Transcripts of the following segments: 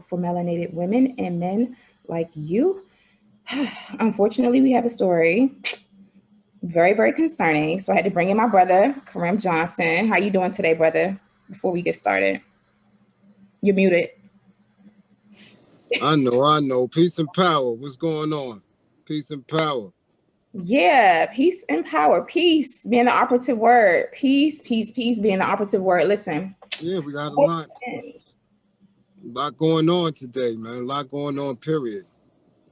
for melanated women and men like you. Unfortunately, we have a story, very, very concerning. So I had to bring in my brother, Kareem Johnson. How you doing today, brother? Before we get started, you're muted. I know. Peace and power. What's going on? Peace and power. Yeah, peace and power. Peace being the operative word. Peace being the operative word. Listen. Yeah, we got a lot going on today, man. A lot going on, period.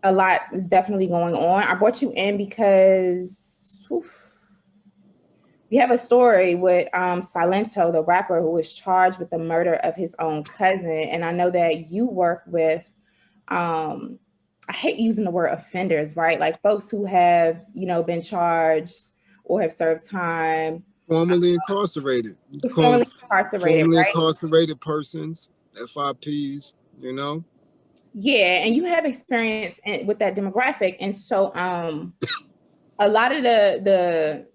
A lot is definitely going on. I brought you in because we have a story with Silento, the rapper who was charged with the murder of his own cousin. And I know that you work with I hate using the word offenders, right? Like folks who have, been charged or have served time. Formerly incarcerated. Formerly incarcerated, formerly right? incarcerated persons, FIPs, Yeah, and you have experience with that demographic. And so a lot of the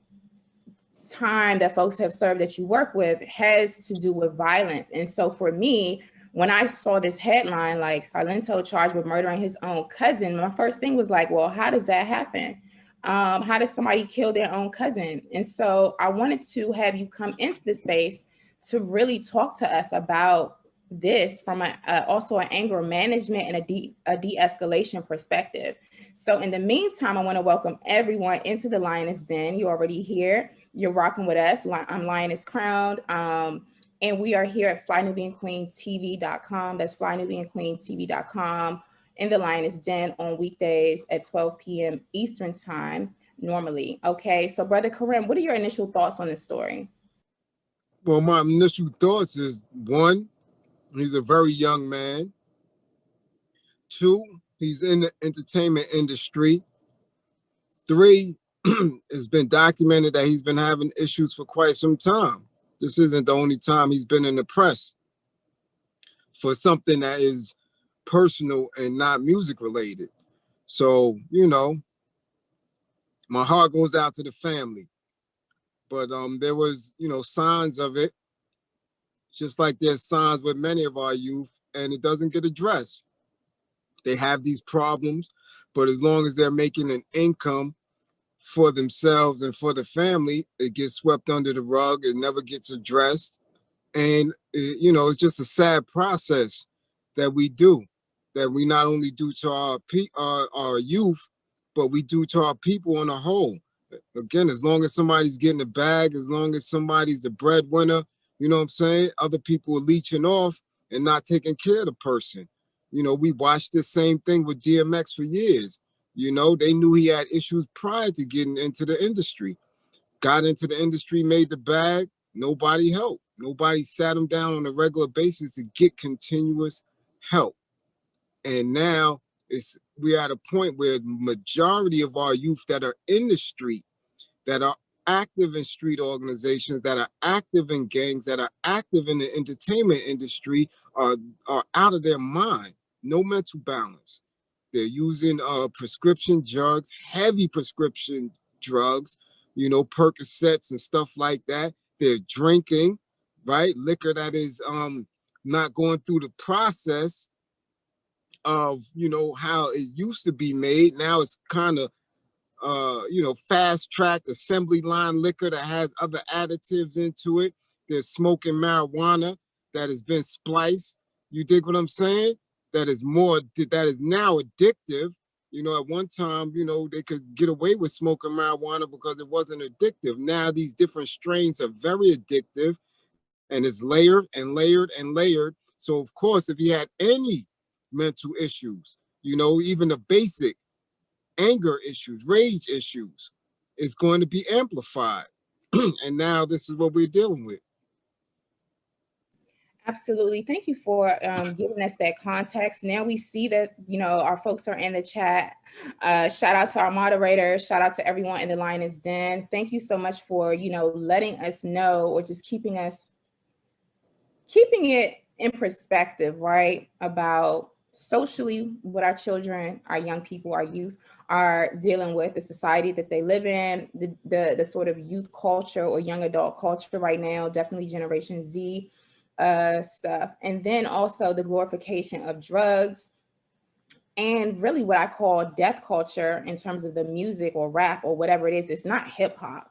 time that folks have served that you work with has to do with violence. And so for me, when I saw this headline, like Silento charged with murdering his own cousin, my first thing was like, well, how does that happen? How does somebody kill their own cousin? And so I wanted to have you come into the space to really talk to us about this from also an anger management and a de-escalation perspective. So in the meantime, I want to welcome everyone into the Lioness Den. You're already here. You're rocking with us. I'm Lioness Crowned. And we are here at FlyNubianQueenTV.com. That's FlyNubianQueenTV.com in the Lioness Den on weekdays at 12 p.m. Eastern time normally. Okay, so Brother Kareem, what are your initial thoughts on this story? Well, my initial thoughts is, one, he's a very young man. Two, he's in the entertainment industry. Three, it's been documented that he's been having issues for quite some time. This isn't the only time he's been in the press for something that is personal and not music related. So, my heart goes out to the family. But there was, signs of it, just like there's signs with many of our youth, and it doesn't get addressed. They have these problems, but as long as they're making an income for themselves and for the family, it gets swept under the rug. It never gets addressed. And, it's just a sad process that we do, that we not only do to our youth, but we do to our people on a whole. Again, as long as somebody's getting a bag, as long as somebody's the breadwinner, you know what I'm saying? Other people are leeching off and not taking care of the person. We watched the same thing with DMX for years. They knew he had issues prior to getting into the industry. Got into the industry, made the bag, nobody helped. Nobody sat him down on a regular basis to get continuous help. And now we're at a point where the majority of our youth that are in the street, that are active in street organizations, that are active in gangs, that are active in the entertainment industry are out of their mind. No mental balance. They're using prescription drugs, heavy prescription drugs, Percocets and stuff like that. They're drinking, right? Liquor that is not going through the process of, how it used to be made. Now it's kind of, fast-tracked assembly line liquor that has other additives into it. They're smoking marijuana that has been spliced. You dig what I'm saying? That is now addictive. At one time, they could get away with smoking marijuana because it wasn't addictive. Now these different strains are very addictive, and it's layered and layered and layered. So of course, if he had any mental issues, even the basic anger issues, rage issues, is going to be amplified. And now this is what we're dealing with. Absolutely. Thank you for giving us that context. Now we see that, our folks are in the chat. Shout out to our moderators. Shout out to everyone in the Lioness Den. Thank you so much for, letting us know, or just keeping it in perspective, right? About socially what our children, our young people, our youth are dealing with, the society that they live in, the sort of youth culture or young adult culture right now, definitely Generation Z. stuff. And then also the glorification of drugs, and really what I call death culture in terms of the music or rap or whatever it is. It's not hip hop.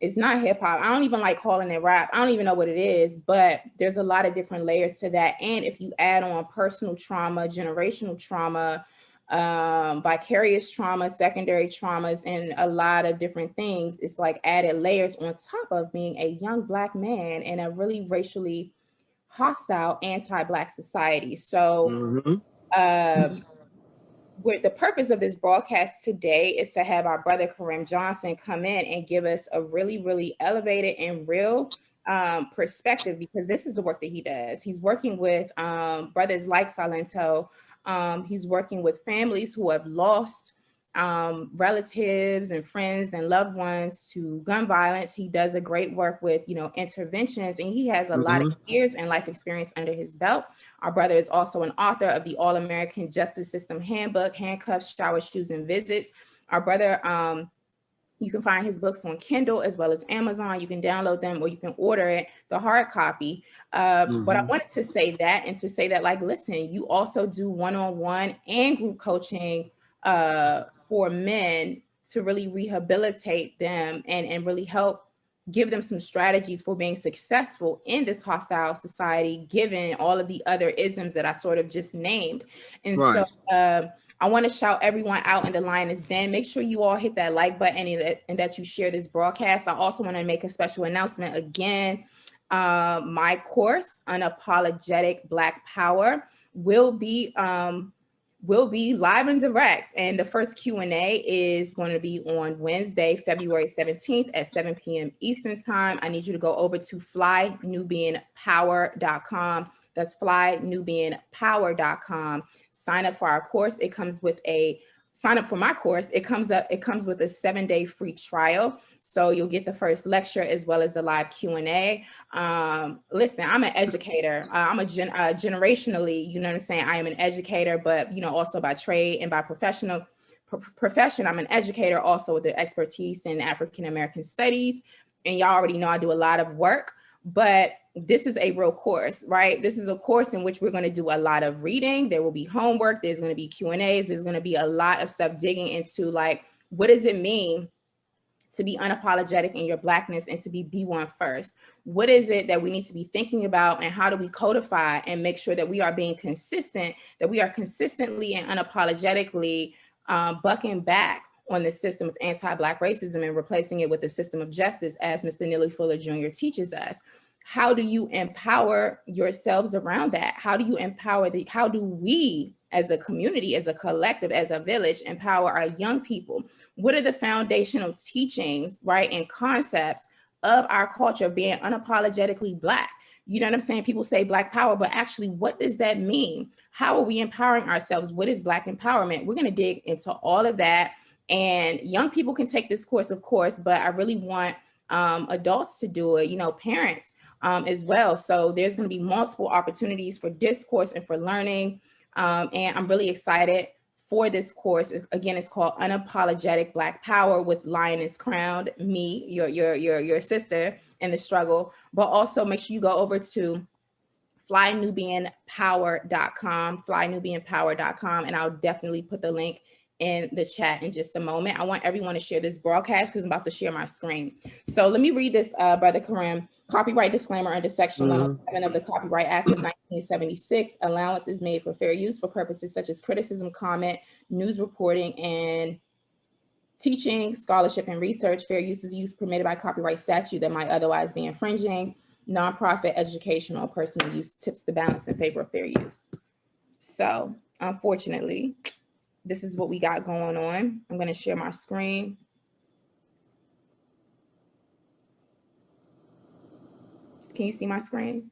It's not hip hop. I don't even like calling it rap. I don't even know what it is, but there's a lot of different layers to that. And if you add on personal trauma, generational trauma, vicarious trauma, secondary traumas, and a lot of different things, it's like added layers on top of being a young Black man in a really racially hostile anti-Black society. So the purpose of this broadcast today is to have our brother Kareem Johnson come in and give us a really, really elevated and real perspective, because this is the work that he does. He's working with brothers like Silento. He's working with families who have lost relatives and friends and loved ones to gun violence. He does a great work with, interventions, and he has a lot of years and life experience under his belt. Our brother is also an author of the All-American Justice System Handbook, Handcuffs, Showers, Shoes, and Visits. Our brother, you can find his books on Kindle as well as Amazon. You can download them or you can order it, the hard copy. But I wanted to say that, and to say that, like, listen, you also do one-on-one and group coaching for men to really rehabilitate them and really help give them some strategies for being successful in this hostile society, given all of the other isms that I sort of just named. And so I want to shout everyone out in the Lioness Den. Make sure you all hit that like button and that you share this broadcast. I also want to make a special announcement again. My course, Unapologetic Black Power, will be live and direct. And the first Q&A is going to be on Wednesday, February 17th at 7 p.m. Eastern time. I need you to go over to flynubianpower.com. That's flynubianpower.com. Sign up for our course. It comes with sign up for my course. It comes with a 7-day free trial. So you'll get the first lecture as well as the live Q&A. Listen, I'm an educator. I'm generationally, you know what I'm saying? I am an educator, but, also by trade and by profession, I'm an educator also with the expertise in African-American studies. And y'all already know I do a lot of work, but this is a real course, right? This is a course in which we're going to do a lot of reading. There will be homework. There's going to be Q&As. There's going to be a lot of stuff digging into, like, what does it mean to be unapologetic in your Blackness and to be B1 first? What is it that we need to be thinking about, and how do we codify and make sure that we are being consistent, that we are consistently and unapologetically bucking back on the system of anti-Black racism and replacing it with the system of justice, as Mr. Neely Fuller Jr. teaches us? How do you empower yourselves around that? How do you empower how do we as a community, as a collective, as a village, empower our young people? What are the foundational teachings, right, and concepts of our culture of being unapologetically Black? You know what I'm saying? People say Black power, but actually, what does that mean? How are we empowering ourselves? What is Black empowerment? We're going to dig into all of that. And young people can take this course, of course, but I really want adults to do it, parents as well. So there's going to be multiple opportunities for discourse and for learning. And I'm really excited for this course. Again, it's called Unapologetic Black Power with Lioness Crowned, me, your sister in the struggle. But also make sure you go over to flynubianpower.com, flynubianpower.com, and I'll definitely put the link in the chat in just a moment. I want everyone to share this broadcast because I'm about to share my screen. So let me read this, Brother Kareem. Copyright disclaimer under Section 107 of the Copyright Act of 1976. Allowance is made for fair use for purposes such as criticism, comment, news reporting, and teaching, scholarship, and research. Fair use is use permitted by copyright statute that might otherwise be infringing. Nonprofit, educational, or personal use tips the balance in favor of fair use. So, unfortunately, this is what we got going on. I'm going to share my screen. Can you see my screen?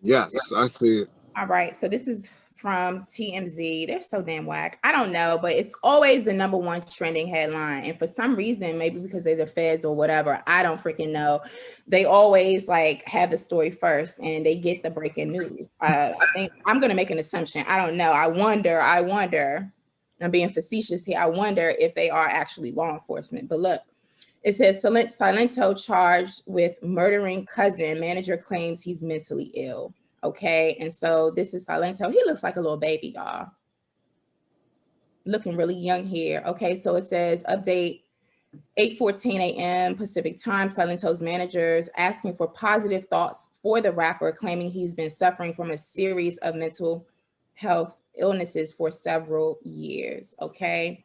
Yes, I see it. All right. So this is from TMZ. They're so damn whack. I don't know, but it's always the #1 trending headline. And for some reason, maybe because they're the feds or whatever, I don't freaking know. They always like have the story first and they get the breaking news. I think I'm going to make an assumption. I don't know. I wonder, I'm being facetious here. I wonder if they are actually law enforcement. But look, it says Silento charged with murdering cousin. Manager claims he's mentally ill. Okay, and so this is Silento. He looks like a little baby, y'all. Looking really young here. Okay, so it says update 8:14 a.m. Pacific time. Silento's managers asking for positive thoughts for the rapper, claiming he's been suffering from a series of mental health illnesses for several years. Okay.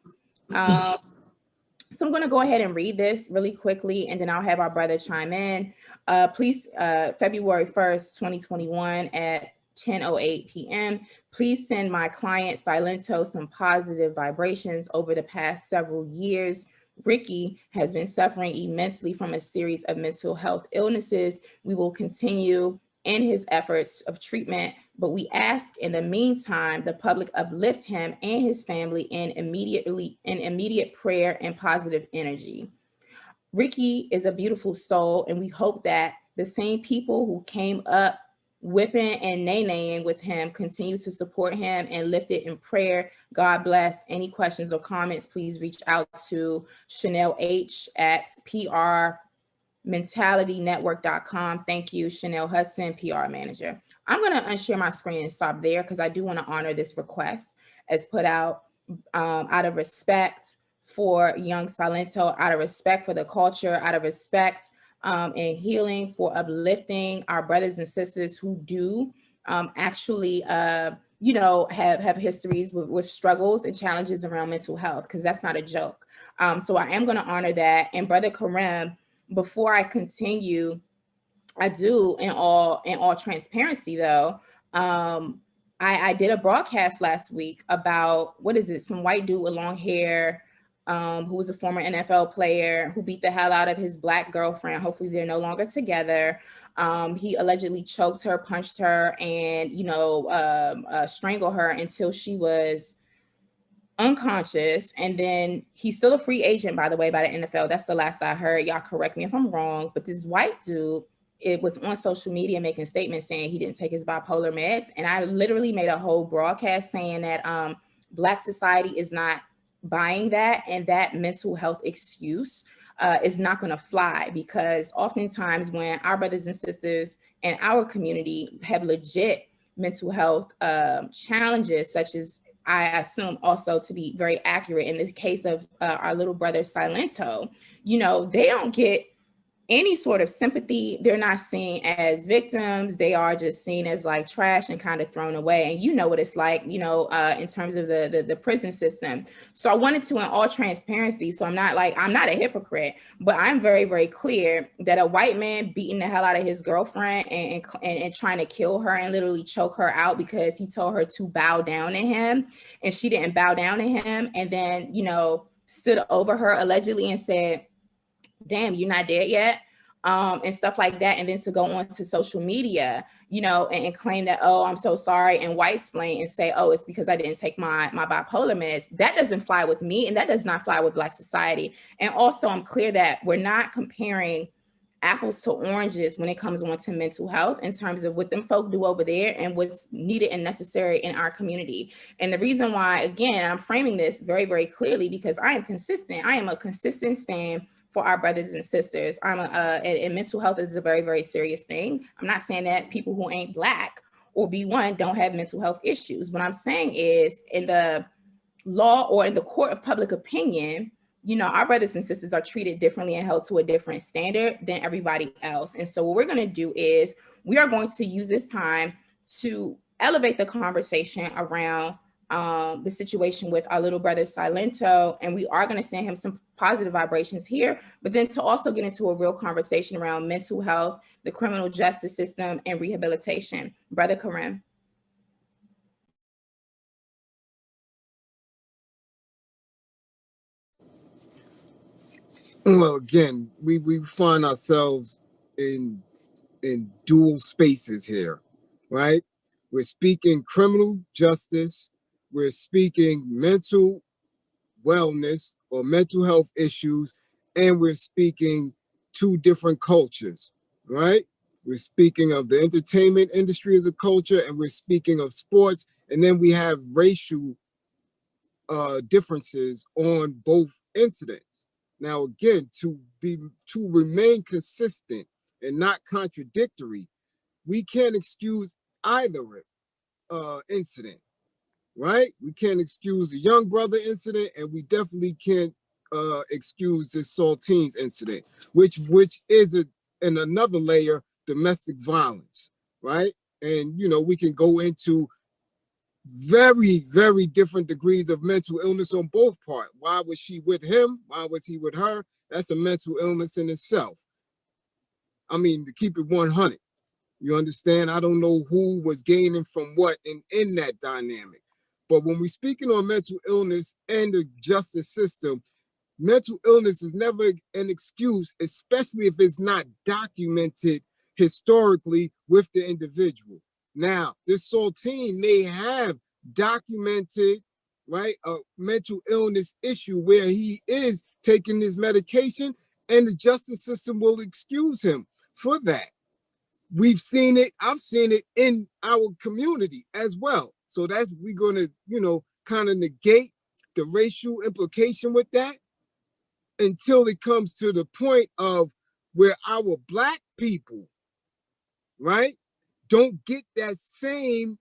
So I'm going to go ahead and read this really quickly, and then I'll have our brother chime in. Please, February 1st, 2021 at 10:08 p.m. Please send my client Silento some positive vibrations. Over the past several years, Ricky has been suffering immensely from a series of mental health illnesses. We will continue in his efforts of treatment, but we ask in the meantime the public uplift him and his family in immediate prayer and positive energy. Ricky is a beautiful soul, and we hope that the same people who came up whipping and Nae Naeing with him continue to support him and lift it in prayer. God bless. Any questions or comments, please reach out to Chanel H at PRmentalitynetwork.com. Thank you, Chanel Hudson, PR manager. I'm going to unshare my screen and stop there because I do want to honor this request as put out out of respect for young Silento, out of respect for the culture, out of respect and healing, for uplifting our brothers and sisters who do actually have histories with struggles and challenges around mental health, because that's not a joke. So I am going to honor that. And Brother Kareem, before I continue, I do, in all transparency though, I did a broadcast last week about, what is it, some white dude with long hair who was a former NFL player who beat the hell out of his Black girlfriend. Hopefully they're no longer together. He allegedly choked her, punched her, and strangled her until she was unconscious. And then he's still a free agent, by the way, by the NFL. That's the last I heard. Y'all correct me if I'm wrong, but this white dude, it was on social media making statements saying he didn't take his bipolar meds. And I literally made a whole broadcast saying that Black society is not buying that, and that mental health excuse is not going to fly, because oftentimes when our brothers and sisters in our community have legit mental health challenges, such as, I assume also to be very accurate in the case of our little brother Silento, they don't get any sort of sympathy. They're not seen as victims. They are just seen as like trash and kind of thrown away. And you know what it's like, in terms of the prison system. So I wanted to, in all transparency, so I'm not a hypocrite, but I'm very, very clear that a white man beating the hell out of his girlfriend and trying to kill her and literally choke her out because he told her to bow down to him and she didn't bow down to him, and then, stood over her allegedly and said, damn, you're not dead yet, and stuff like that. And then to go on to social media, and claim that, oh, I'm so sorry, and white-splain and say, oh, it's because I didn't take my bipolar meds. That doesn't fly with me, and that does not fly with Black society. And also, I'm clear that we're not comparing apples to oranges when it comes on to mental health in terms of what them folk do over there and what's needed and necessary in our community. And the reason why, again, I'm framing this very, very clearly, because I am consistent. I am a consistent stand for our brothers and sisters. And mental health is a very, very serious thing. I'm not saying that people who ain't Black or B1 don't have mental health issues. What I'm saying is, in the law or in the court of public opinion, our brothers and sisters are treated differently and held to a different standard than everybody else. And so what we're going to do is we are going to use this time to elevate the conversation around the situation with our little brother Silento, and we are going to send him some positive vibrations here, but then to also get into a real conversation around mental health, the criminal justice system, and rehabilitation. Brother Kareem. Well, again, we find ourselves in dual spaces here, right? We're speaking criminal justice, we're speaking mental wellness or mental health issues, and we're speaking two different cultures, right? We're speaking of the entertainment industry as a culture, and we're speaking of sports, and then we have racial differences on both incidents. Now, again, to remain consistent and not contradictory, we can't excuse either incident, right? We can't excuse the young brother incident, and we definitely can't excuse this Saltines incident, which is in another layer, domestic violence, right? And you know, we can go into very, very different degrees of mental illness on both parts. Why was she with him? Why was he with her? That's a mental illness in itself. I mean, to keep it 100, you understand? I don't know who was gaining from what in that dynamic. But when we're speaking on mental illness and the justice system, mental illness is never an excuse, especially if it's not documented historically with the individual. Now, this Saltine may have documented, right, a mental illness issue where he is taking his medication, and the justice system will excuse him for that. We've seen it. I've seen it in our community as well. So we're going to, you know, kind of negate the racial implication with that until it comes to the point of where our Black people, right, don't get that same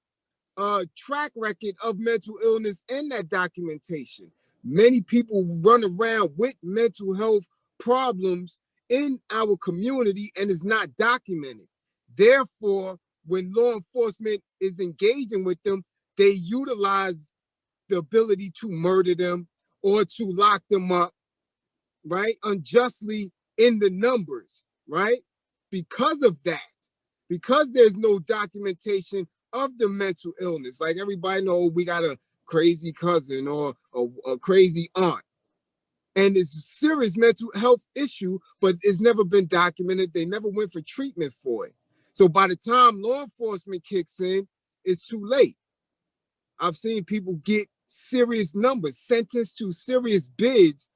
track record of mental illness and that documentation. Many people run around with mental health problems in our community and is not documented. Therefore, when law enforcement is engaging with them, they utilize the ability to murder them or to lock them up, right, unjustly in the numbers, right? Because of that, because there's no documentation of the mental illness. Like everybody knows, we got a crazy cousin or a crazy aunt, and it's a serious mental health issue, but it's never been documented. They never went for treatment for it. So by the time law enforcement kicks in, it's too late. I've seen people get serious numbers, sentenced to serious bids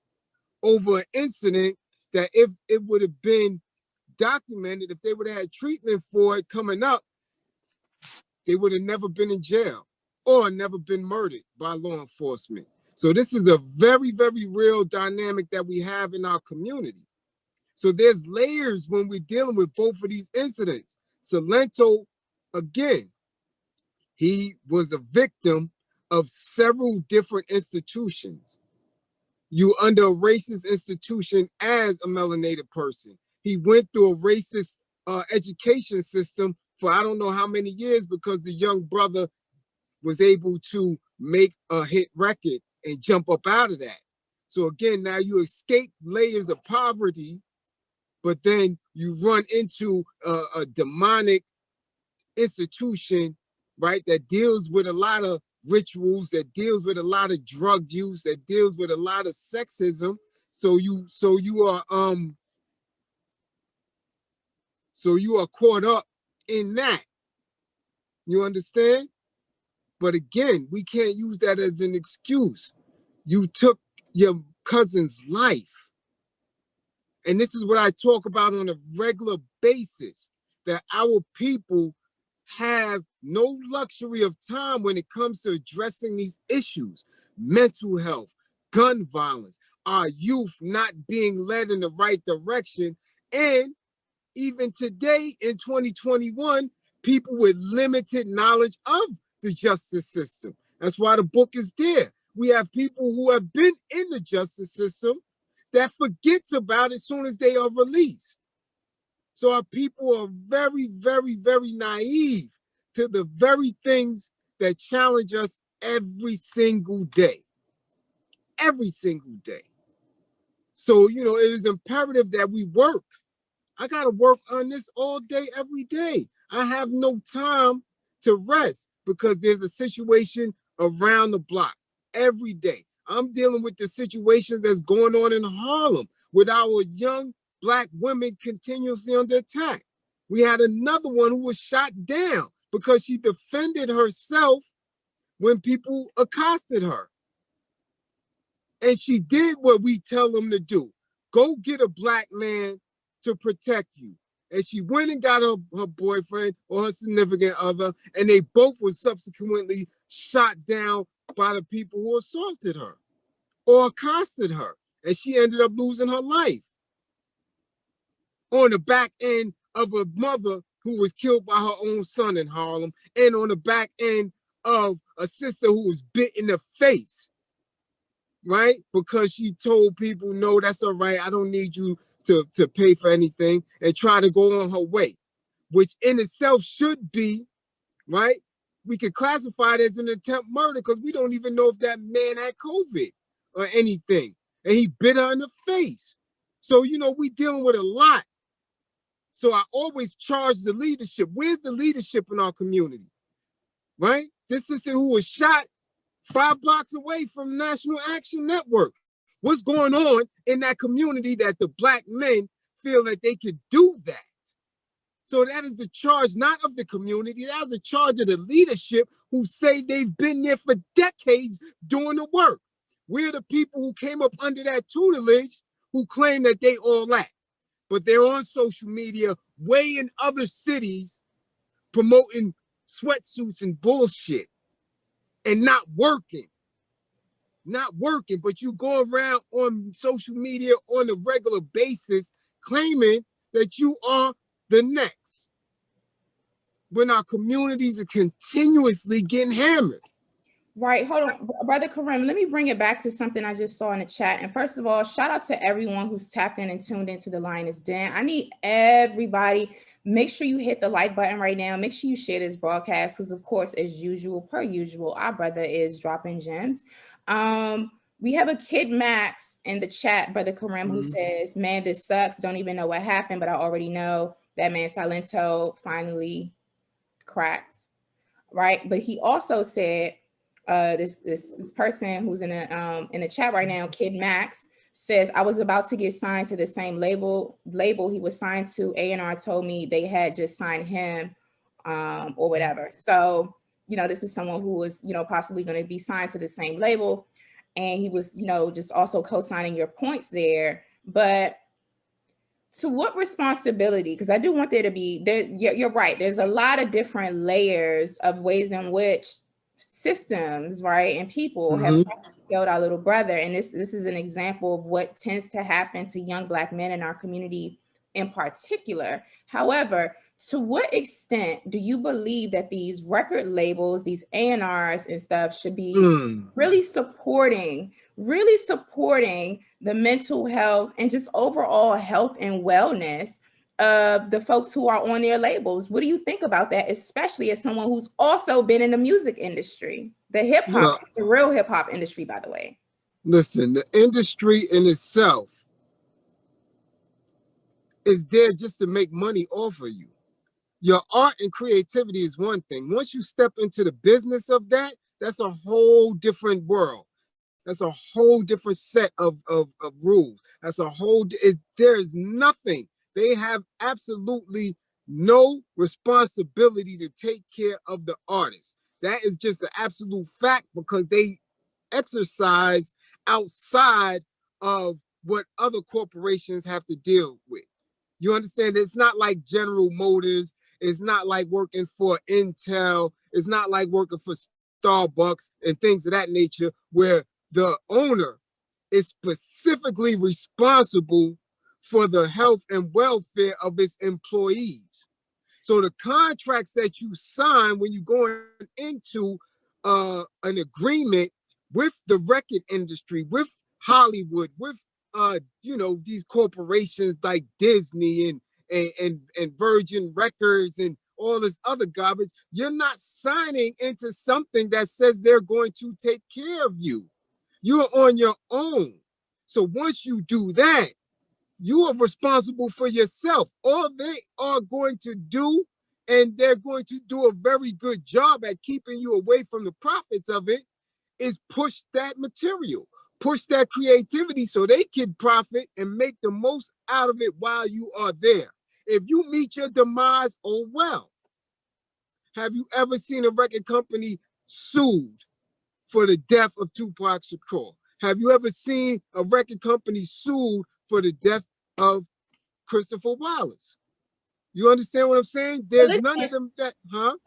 over an incident that if it would have been documented, if they would have had treatment for it coming up, they would have never been in jail or never been murdered by law enforcement. So this is a very, very real dynamic that we have in our community. So there's layers when we're dealing with both of these incidents. Silento, again, he was a victim of several different institutions. You under a racist institution as a melanated person. He went through a racist education system for I don't know how many years because the young brother was able to make a hit record and jump up out of that. So again, now you escape layers of poverty, but then you run into a demonic institution, right, that deals with a lot of rituals, that deals with a lot of drug use, that deals with a lot of sexism. So you are caught up in that. You understand? But again, we can't use that as an excuse. You took your cousin's life. And this is what I talk about on a regular basis, that our people have no luxury of time when it comes to addressing these issues. Mental health, gun violence, our youth not being led in the right direction. And even today in 2021, people with limited knowledge of the justice system. That's why the book is there. We have people who have been in the justice system that forgets about it as soon as they are released. So our people are very, very, very naive to the very things that challenge us every single day. Every single day. So, you know, it is imperative that we work. I got to work on this all day, every day. I have no time to rest because there's a situation around the block every day. I'm dealing with the situations that's going on in Harlem with our young Black women continuously under attack. We had another one who was shot down because she defended herself when people accosted her. And she did what we tell them to do. Go get a Black man to protect you. And she went and got her boyfriend or her significant other, and they both were subsequently shot down by the people who assaulted her or accosted her. And she ended up losing her life on the back end of a mother who was killed by her own son in Harlem, and on the back end of a sister who was bit in the face, right? Because she told people, no, that's all right. I don't need you to pay for anything, and try to go on her way, which in itself should be, right? We could classify it as an attempt murder because we don't even know if that man had COVID or anything. And he bit her in the face. So, you know, we dealing with a lot. So I always charge the leadership. Where's the leadership in our community, right? This sister who was shot 5 blocks away from National Action Network. What's going on in that community that the Black men feel that they could do that? So that is the charge, not of the community. That is the charge of the leadership who say they've been there for decades doing the work. We're the people who came up under that tutelage who claim that they all that. But they're on social media, way in other cities, promoting sweatsuits and bullshit and not working. Not working, but you go around on social media on a regular basis claiming that you are the next, when our communities are continuously getting hammered. Right. Hold on, Brother Kareem, let me bring it back to something I just saw in the chat. And first of all, shout out to everyone who's tapped in and tuned into the Lioness Den. I need everybody, make sure you hit the like button right now. Make sure you share this broadcast because, of course, as usual, per usual, our brother is dropping gems. We have a Kid Max in the chat, Brother Kareem, who says, man, this sucks. Don't even know what happened, but I already know that man Silento finally cracked. Right. But he also said, this person who's in the chat right now, Kid Max, says, I was about to get signed to the same label he was signed to. A&R told me they had just signed him or whatever. So, you know, this is someone who was, you know, possibly going to be signed to the same label. And he was, you know, just also co-signing your points there. But to what responsibility? Because I do want there to be, you're right. There's a lot of different layers of ways in which systems, right, and people have killed our little brother. And this is an example of what tends to happen to young Black men in our community in particular. However, to what extent do you believe that these record labels, these A&Rs and stuff should be really supporting the mental health and just overall health and wellness of the folks who are on their labels? What do you think about that, especially as someone who's also been in the music industry, the hip hop, the real hip hop industry, by the way? Listen, the industry in itself is there just to make money off of you. Your art and creativity is one thing. Once you step into the business of that, that's a whole different world. That's a whole different set of rules. That's a whole, there is nothing. They have absolutely no responsibility to take care of the artist. That is just an absolute fact because they exercise outside of what other corporations have to deal with. You understand? It's not like General Motors. It's not like working for Intel. It's not like working for Starbucks and things of that nature, where the owner is specifically responsible for the health and welfare of its employees. So the contracts that you sign when you're going into an agreement with the record industry, with Hollywood, with you know, these corporations like Disney and Virgin Records and all this other garbage, you're not signing into something that says they're going to take care of you. You're on your own. So once you do that, you are responsible for yourself. All they are going to do, and they're going to do a very good job at keeping you away from the profits of it, is push that material, push that creativity so they can profit and make the most out of it while you are there. If you meet your demise, oh well. Have you ever seen a record company sued for the death of Tupac Shakur? Have you ever seen a record company sued for the death of Christopher Wallace? You understand what I'm saying? There's none of them that,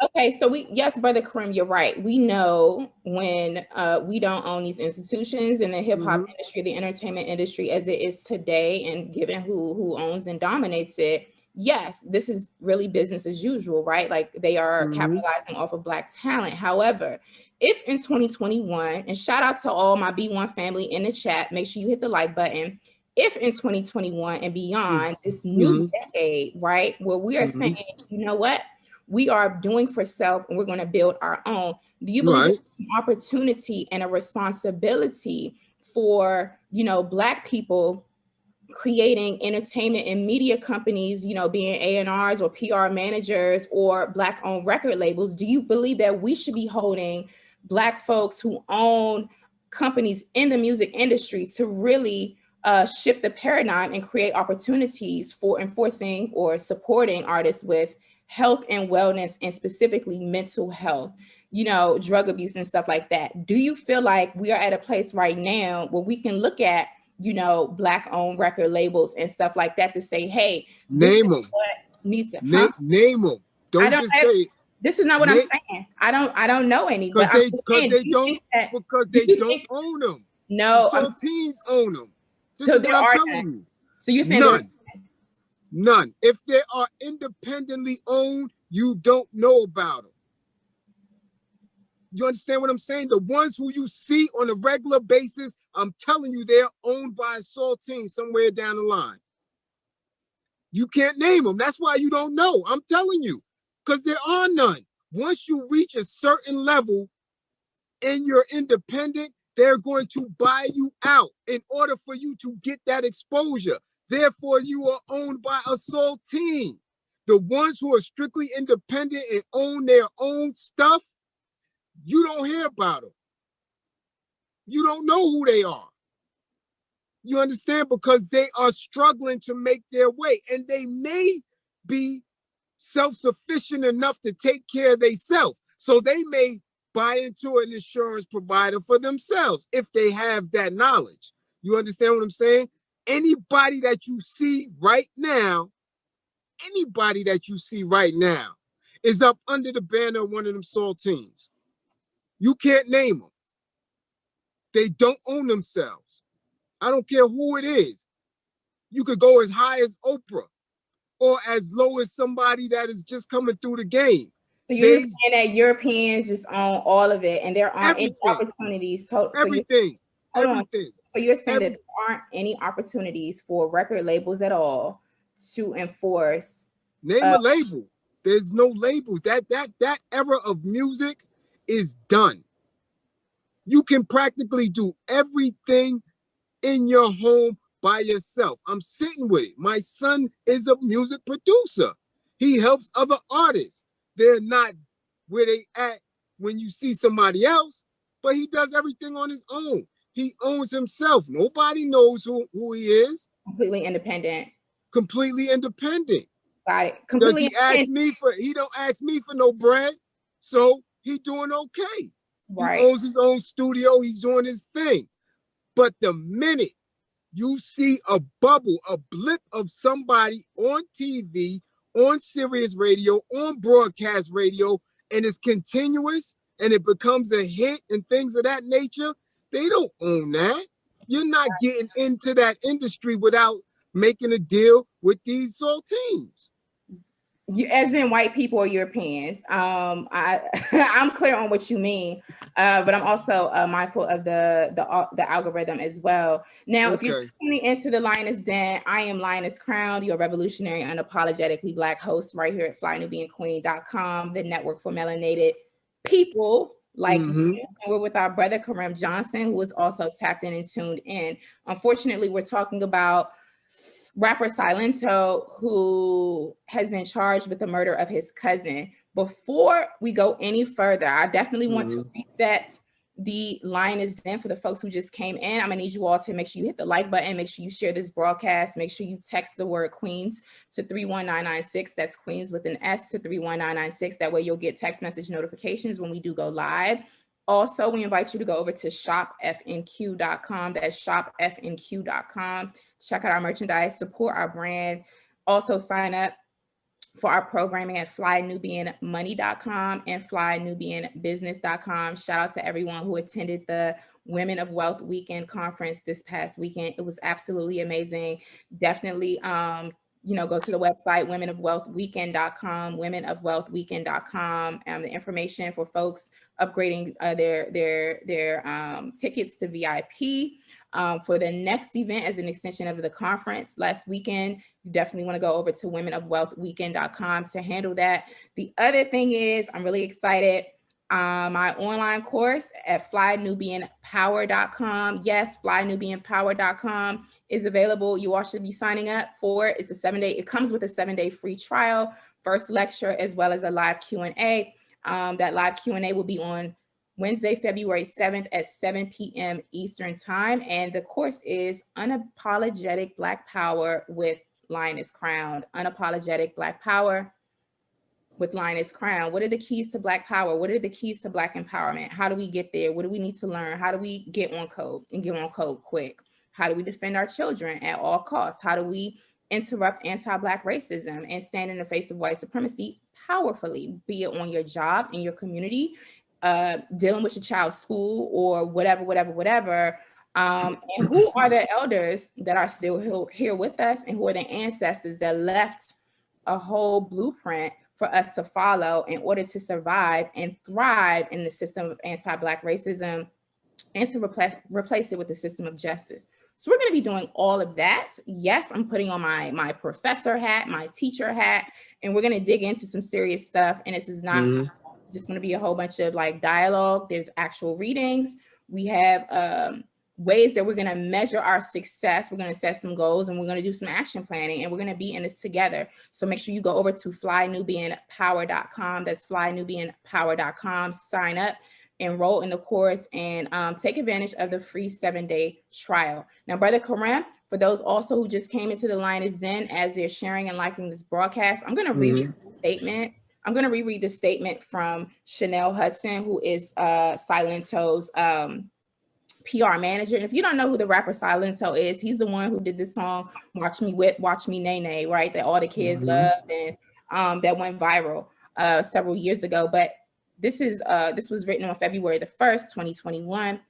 Okay, so yes, Brother Kareem, you're right. We know when we don't own these institutions in the hip hop industry, the entertainment industry as it is today, and given who owns and dominates it, yes, this is really business as usual, right? Like they are capitalizing off of Black talent. However, if in 2021, and shout out to all my B1 family in the chat, make sure you hit the like button. If in 2021 and beyond, this new decade, right, where we are saying, you know what, we are doing for self and we're going to build our own. Do you believe it's an opportunity and a responsibility for, you know, Black people creating entertainment and media companies, you know, being A&Rs or PR managers or Black owned record labels? Do you believe that we should be holding Black folks who own companies in the music industry to really shift the paradigm and create opportunities for enforcing or supporting artists with health and wellness, and specifically mental health, you know, drug abuse and stuff like that? Do you feel like we are at a place right now where we can look at, you know, Black owned record labels and stuff like that to say, hey, name them. What needs to Name them. Don't just say it. This is not what I'm saying. I don't know any, but because they don't own them. No, the teams own them. This so is what I'm telling you. So you're saying none. If they are independently owned, you don't know about them. You understand what I'm saying? The ones who you see on a regular basis, I'm telling you, they're owned by a Saltine somewhere down the line. You can't name them. That's why you don't know. I'm telling you, because there are none. Once you reach a certain level and you're independent, they're going to buy you out in order for you to get that exposure. Therefore, you are owned by a Saltine. The ones who are strictly independent and own their own stuff, you don't hear about them. You don't know who they are. You understand? Because they are struggling to make their way, and they may be self-sufficient enough to take care of themselves. So they may buy into an insurance provider for themselves if they have that knowledge. You understand what I'm saying? Anybody that you see right now is up under the banner of one of them Saltines. You can't name them. They don't own themselves. I don't care who it is. You could go as high as Oprah or as low as somebody that is just coming through the game. So you're saying that Europeans just own all of it and there aren't any opportunities. Everything. So you're saying that there aren't any opportunities for record labels at all to enforce. Name a label. There's no labels. That era of music is done. You can practically do everything in your home by yourself. I'm sitting with it. My son is a music producer. He helps other artists. They're not where they at when you see somebody else, but he does everything on his own. He owns himself. Nobody knows who he is. Completely independent. Completely independent. Got it. Completely. He don't ask me for no bread, so he doing okay. Right. He owns his own studio. He's doing his thing. But the minute you see a bubble, a blip of somebody on TV, on Sirius radio, on broadcast radio, and it's continuous and it becomes a hit and things of that nature, they don't own that. You're not getting into that industry without making a deal with these Saltines. As in white people or Europeans. I'm clear on what you mean, but I'm also mindful of the algorithm as well. Now, if you're tuning into the Lioness Den, I am Lioness Crowned, your revolutionary, unapologetically Black host right here at flynubianqueen.com, the network for melanated people like you. And we're with our brother Kareem Johnson, who is also tapped in and tuned in. Unfortunately, we're talking about rapper Silento, who has been charged with the murder of his cousin. Before we go any further, I definitely want to reset the Lioness Den for the folks who just came in. I'm gonna need you all to make sure you hit the like button, make sure you share this broadcast, make sure you text the word Queens to 31996. That's Queens with an S to 31996. That way you'll get text message notifications when we do go live. Also, we invite you to go over to shopfnq.com. That's shopfnq.com. Check out our merchandise, support our brand. Also, sign up for our programming at flynubianmoney.com and flynubianbusiness.com. Shout out to everyone who attended the Women of Wealth Weekend Conference this past weekend. It was absolutely amazing. Definitely go to the website, womenofwealthweekend.com, womenofwealthweekend.com. The information for folks upgrading their tickets to VIP for the next event as an extension of the conference last weekend. You definitely want to go over to womenofwealthweekend.com to handle that. The other thing is, I'm really excited. My online course at flynubianpower.com. Yes, flynubianpower.com is available. You all should be signing up for it. It's a 7-day. It comes with a 7-day free trial, first lecture, as well as a live Q&A. That live Q&A will be on Wednesday, February 7th at 7 p.m. Eastern time. And the course is Unapologetic Black Power with Lioness Crowned. Unapologetic Black Power with Lioness Crown. What are the keys to Black power? What are the keys to Black empowerment? How do we get there? What do we need to learn? How do we get on code and get on code quick? How do we defend our children at all costs? How do we interrupt anti-Black racism and stand in the face of white supremacy powerfully, be it on your job, in your community, dealing with your child's school or whatever. And who are the elders that are still here with us, and who are the ancestors that left a whole blueprint for us to follow in order to survive and thrive in the system of anti-Black racism, and to replace it with the system of justice. So we're going to be doing all of that. Yes, I'm putting on my professor hat, my teacher hat, and we're going to dig into some serious stuff. And this is not just going to be a whole bunch of like dialogue. There's actual readings. We have ways that we're going to measure our success. We're going to set some goals, and we're going to do some action planning, and we're going to be in this together. So make sure you go over to flynubianpower.com. That's flynubianpower.com. Sign up, enroll in the course, and take advantage of the free 7-day trial. Now, Brother Kareem, for those also who just came into the Lioness Den as they're sharing and liking this broadcast, I'm going to read the statement. I'm going to reread the statement from Chanel Hudson, who is Silento's PR manager. And if you don't know who the rapper Silento is, he's the one who did this song, Watch Me Whip, Watch Me Nae Nae, right? That all the kids loved, and that went viral several years ago. But this was written on February the 1st, 2021.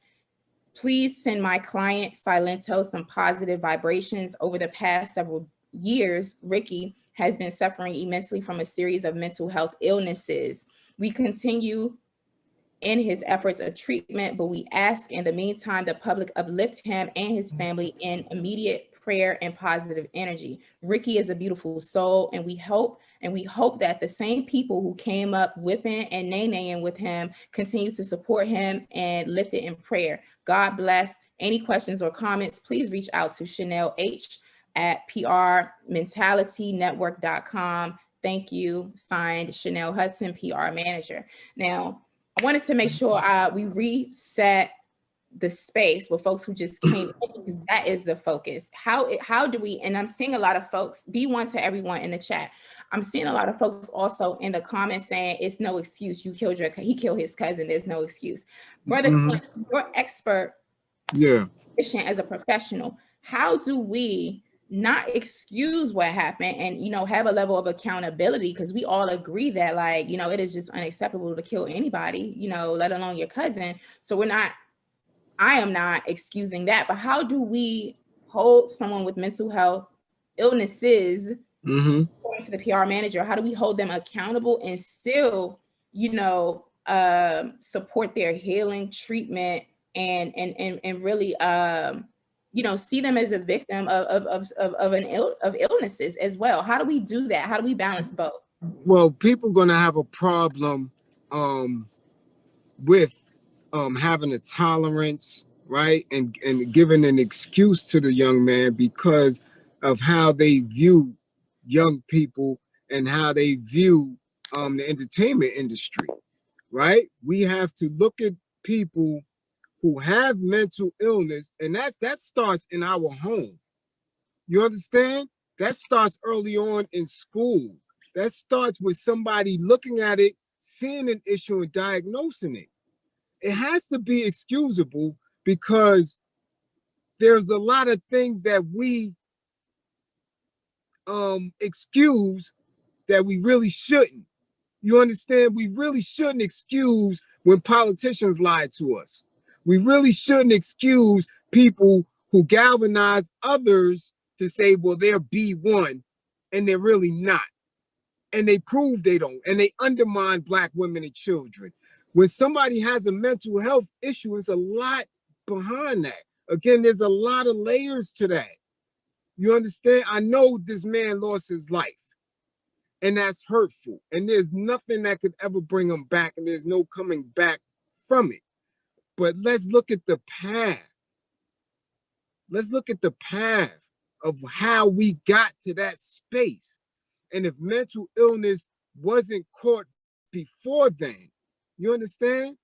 Please send my client Silento some positive vibrations. Over the past several years, Ricky has been suffering immensely from a series of mental health illnesses. We continue in his efforts of treatment, but we ask in the meantime the public uplift him and his family in immediate prayer and positive energy. Ricky is a beautiful soul, and we hope that the same people who came up whipping and nay-naying with him continue to support him and lift it in prayer. God bless. Any questions or comments, please reach out to Chanel H at prmentalitynetwork.com. Thank you. Signed, Chanel Hudson, PR manager. Now, I wanted to make sure we reset the space with folks who just came in, because that is the focus. How do we, and I'm seeing a lot of folks, be one to everyone in the chat. I'm seeing a lot of folks also in the comments saying it's no excuse. He killed his cousin. There's no excuse. Brother, you're expert as a professional. How do we not excuse what happened and, have a level of accountability? Because we all agree that, like, it is just unacceptable to kill anybody, let alone your cousin. So I am not excusing that, but how do we hold someone with mental health illnesses, according to the PR manager, how do we hold them accountable and still, support their healing treatment and really, see them as a victim of illnesses as well? How do we do that? How do we balance both? Well, people are going to have a problem with having a tolerance, right? And giving an excuse to the young man because of how they view young people and how they view the entertainment industry, right? We have to look at people who have mental illness, and that starts in our home. You understand? That starts early on in school. That starts with somebody looking at it, seeing an issue, and diagnosing it. It has to be excusable because there's a lot of things that we excuse that we really shouldn't. You understand? We really shouldn't excuse when politicians lie to us. We really shouldn't excuse people who galvanize others to say, well, they're B1 and they're really not. And they prove they don't, and they undermine Black women and children. When somebody has a mental health issue, there's a lot behind that. Again, there's a lot of layers to that. You understand? I know this man lost his life, and that's hurtful, and there's nothing that could ever bring him back, and there's no coming back from it. But let's look at the path. Let's look at the path of how we got to that space. And if mental illness wasn't caught before then, you understand?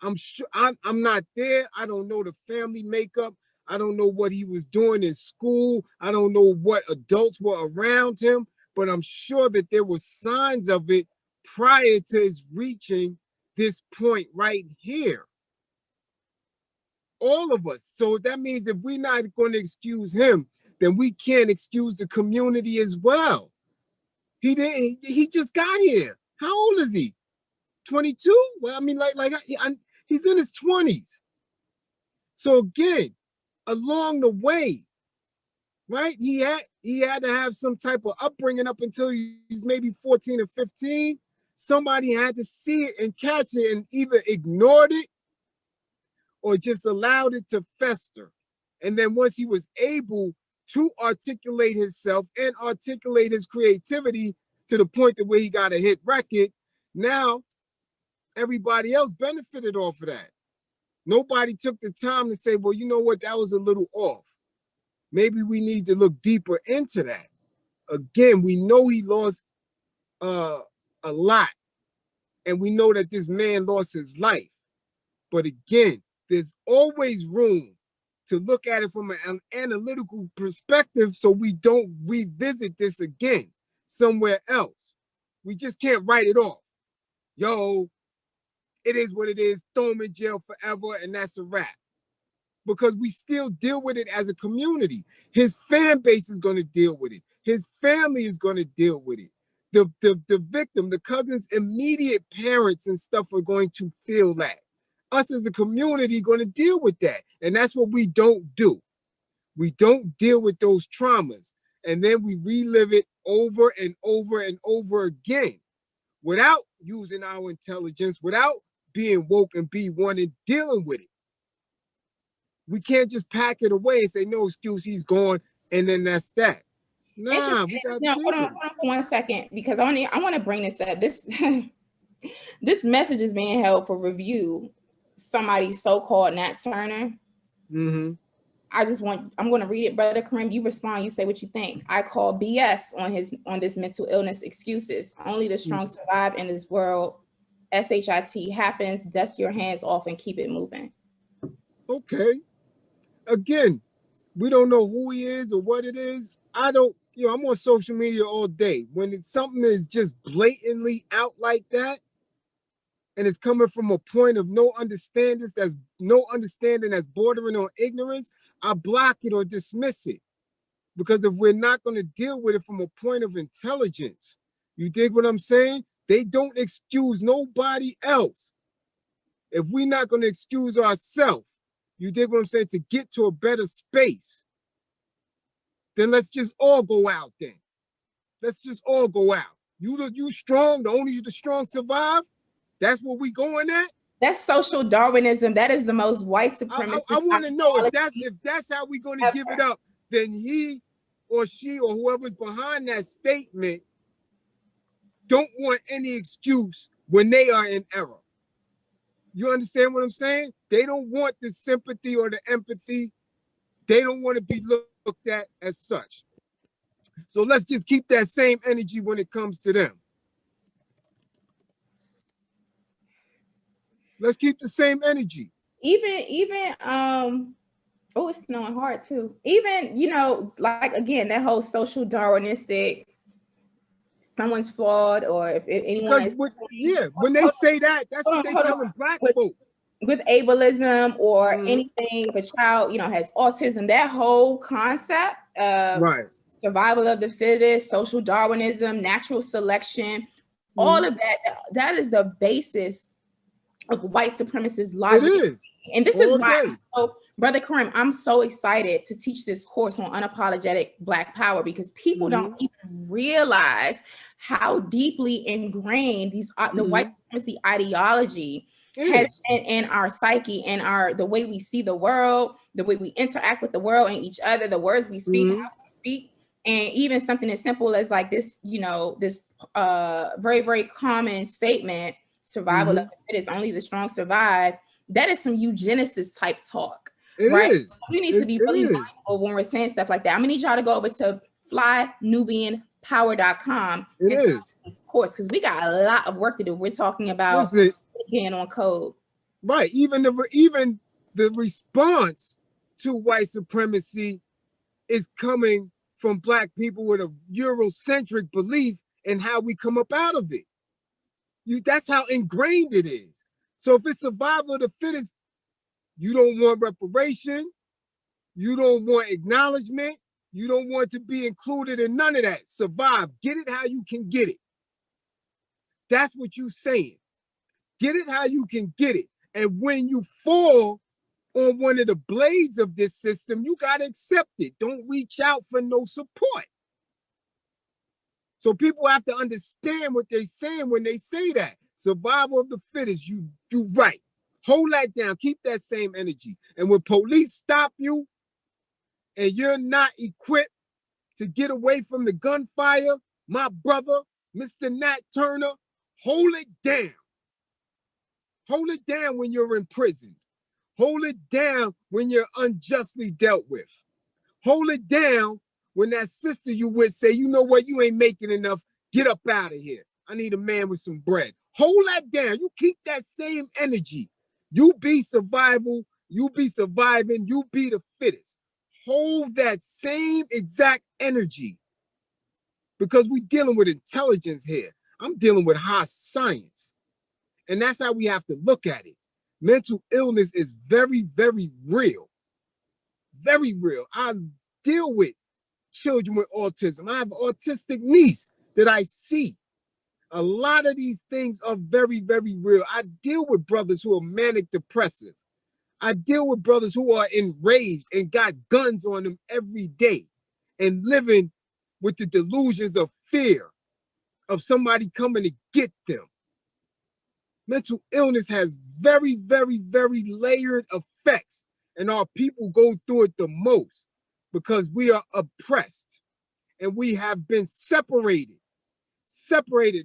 I'm sure I'm not there. I don't know the family makeup. I don't know what he was doing in school. I don't know what adults were around him, but I'm sure that there were signs of it prior to his reaching this point right here. All of us. So that means if we're not going to excuse him, then we can't excuse the community as well. He just got here. How old is he? 22? Well, I mean, he's in his 20s. So again, along the way, right? He had to have some type of upbringing up until he's maybe 14 or 15. Somebody had to see it and catch it and either ignored it or just allowed it to fester. And then once he was able to articulate himself and articulate his creativity to the point that where he got a hit record, now everybody else benefited off of that. Nobody took the time to say, well, you know what, that was a little off. Maybe we need to look deeper into that. Again, we know he lost a lot, and we know that this man lost his life. But again, there's always room to look at it from an analytical perspective so we don't revisit this again somewhere else. We just can't write it off. Yo, it is what it is, throw him in jail forever, and that's a wrap. Because we still deal with it as a community. His fan base is going to deal with it. His family is going to deal with it. The victim, the cousin's immediate parents and stuff are going to feel that. Us as a community going to deal with that. And that's what we don't do. We don't deal with those traumas. And then we relive it over and over and over again without using our intelligence, without being woke and be one and dealing with it. We can't just pack it away and say, no excuse, he's gone, and then that's that. Nah, we got hold on for 1 second, because I want to bring this up. This message is being held for review. Somebody so-called Nat Turner. Mm-hmm. I'm going to read it, Brother Kareem. You respond. You say what you think. I call BS on this mental illness excuses. Only the strong survive in this world. SHIT happens. Dust your hands off and keep it moving. Okay. Again, we don't know who he is or what it is. I'm on social media all day. When something is just blatantly out like that, and it's coming from a point of no understanding that's bordering on ignorance, I block it or dismiss it. Because if we're not going to deal with it from a point of intelligence, you dig what I'm saying? They don't excuse nobody else. If we're not going to excuse ourselves, you dig what I'm saying, to get to a better space, then let's just all go out then. Let's just all go out. You strong, the strong survive. That's what we going at? That's social Darwinism. That is the most white supremacist. I want to know if that's how we're going to give it up, then he or she or whoever's behind that statement don't want any excuse when they are in error. You understand what I'm saying? They don't want the sympathy or the empathy. They don't want to be looked at as such. So let's just keep that same energy when it comes to them. Let's keep the same energy. Even oh, it's snowing hard too. Even, like again, that whole social Darwinistic, someone's flawed, or if anyone is when they say that, that's what they telling Black folk. With ableism or anything, if a child, has autism, that whole concept of survival of the fittest, social Darwinism, natural selection, all of that is the basis of white supremacist It logic. is. And this is All why day. Brother Karim, I'm so excited to teach this course on unapologetic Black power, because people don't even realize how deeply ingrained the white supremacy ideology has in our psyche and the way we see the world, the way we interact with the world and each other, the words we speak, how we speak. And even something as simple as like this, this very, very common statement, survival of the fittest, only the strong survive. That is some eugenicist type talk, right? We need to be really mindful when we're saying stuff like that. I'm gonna need y'all to go over to flynubianpower.com and start this course, because we got a lot of work to do. We're talking about getting on code. Right. Even the response to white supremacy is coming from Black people with a Eurocentric belief in how we come up out of it. That's how ingrained it is. So if it's survival of the fittest, you don't want reparation, you don't want acknowledgement, you don't want to be included in none of that. Survive. Get it how you can get it. That's what you're saying. Get it how you can get it. And when you fall on one of the blades of this system, you got to accept it. Don't reach out for no support. So people have to understand what they're saying when they say that. Survival of the fittest, you do right. Hold that down. Keep that same energy. And when police stop you and you're not equipped to get away from the gunfire, my brother, Mr. Nat Turner, hold it down. Hold it down when you're in prison. Hold it down when you're unjustly dealt with. Hold it down when that sister you with say, you know what, you ain't making enough, get up out of here. I need a man with some bread. Hold that down. You keep that same energy. You be survival, you be surviving, you be the fittest. Hold that same exact energy, because we're dealing with intelligence here. I'm dealing with high science. And that's how we have to look at it. Mental illness is very, very real. Very real. I deal with children with autism. I have an autistic niece that I see. A lot of these things are very, very real. I deal with brothers who are manic depressive. I deal with brothers who are enraged and got guns on them every day and living with the delusions of fear of somebody coming to get them. Mental illness has very, very, very layered effects, and our people go through it the most because we are oppressed and we have been separated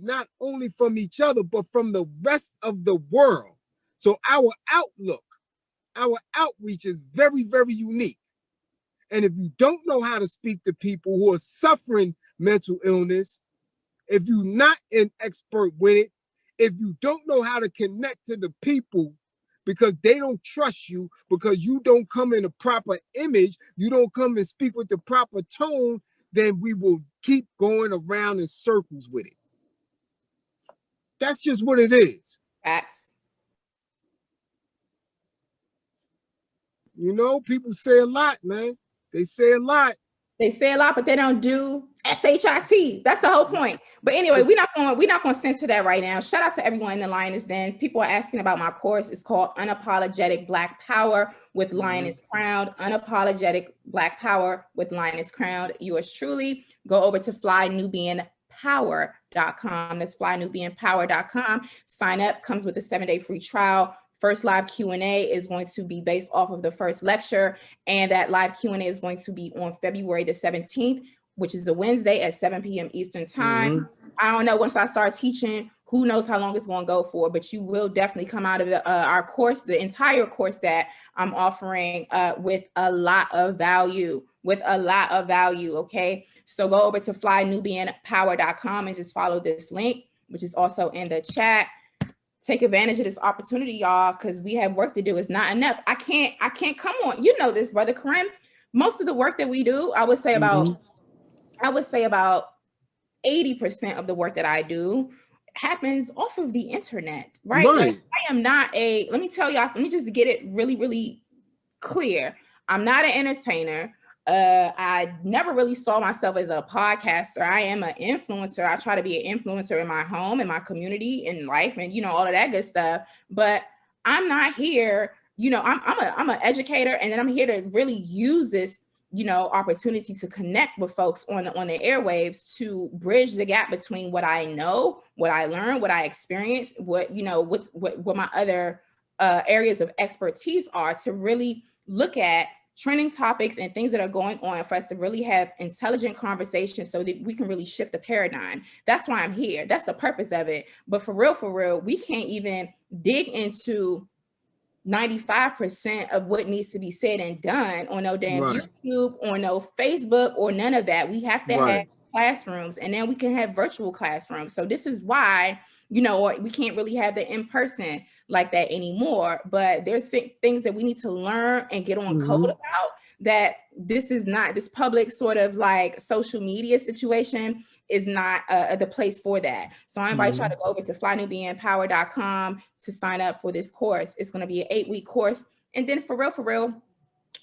not only from each other, but from the rest of the world. So our outlook, our outreach is very, very unique. And if you don't know how to speak to people who are suffering mental illness, if you're not an expert with it, if you don't know how to connect to the people because they don't trust you, because you don't come in a proper image, you don't come and speak with the proper tone, then we will keep going around in circles with it. That's just what it is. Facts. You know, people say a lot, man. They say a lot. They say a lot, but they don't do SHIT. That's the whole point. But anyway, we're not going to censor that right now. Shout out to everyone in the Lioness Den. People are asking about my course. It's called Unapologetic Black Power with Lioness Crowned. Unapologetic Black Power with Lioness Crowned. Yours truly. Go over to flynubianpower.com. That's flynubianpower.com. Sign up. Comes with a 7-day free trial. First live Q&A is going to be based off of the first lecture, and that live Q&A is going to be on February the 17th, which is a Wednesday at 7 p.m. Eastern time. I don't know, once I start teaching, who knows how long it's going to go for, but you will definitely come out of our course, the entire course that I'm offering with a lot of value, okay? So go over to flynubianpower.com and just follow this link, which is also in the chat. Take advantage of this opportunity, y'all, because we have work to do. It's not enough. I can't come on. You know this, Brother Karim. Most of the work that we do, I would say about 80% of the work that I do happens off of the internet, right? Like, I am not let me tell y'all, let me just get it really, really clear. I'm not an entertainer. I never really saw myself as a podcaster. I am an influencer. I try to be an influencer in my home, in my community, in life, and all of that good stuff. But I'm not here, I'm an educator, and then I'm here to really use this, opportunity to connect with folks on the airwaves, to bridge the gap between what I know, what I learned, what I experienced, what my other areas of expertise are, to really look at trending topics and things that are going on, for us to really have intelligent conversations so that we can really shift the paradigm. That's why I'm here. That's the purpose of it. But for real, we can't even dig into 95% of what needs to be said and done on no damn YouTube, or no Facebook, or none of that. We have to have classrooms, and then we can have virtual classrooms. So this is why, we can't really have the in-person like that anymore. But there's things that we need to learn and get on code about, that this is not, this public sort of like social media situation is not the place for that. So I invite y'all to go over to flynubianpower.com to sign up for this course. It's going to be an 8-week course. And then for real,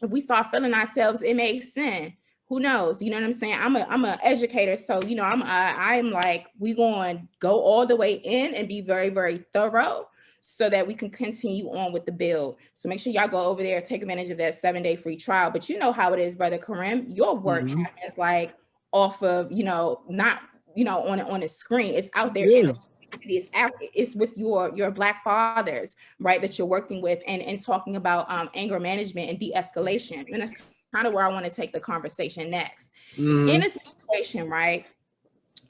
if we start feeling ourselves, it makes sense. Who knows? You know what I'm saying? I'm an educator. So, I'm like, we going to go all the way in and be very, very thorough, so that we can continue on with the build. So make sure y'all go over there, take advantage of that 7-day free trial. But you know how it is, Brother Karim, your work happens like off of, not, on a screen. It's out there in the community. It's with your Black fathers, right, that you're working with, and talking about anger management and de-escalation. And that's kind of where I want to take the conversation next. In a situation, right,